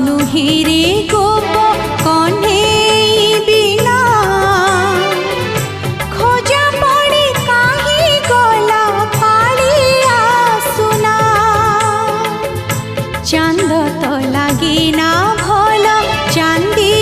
नुहे रे गोप कन्हई बिना खोजा पड़े काहे गला कालिया सुना चांद तो लागे ना भल चांदी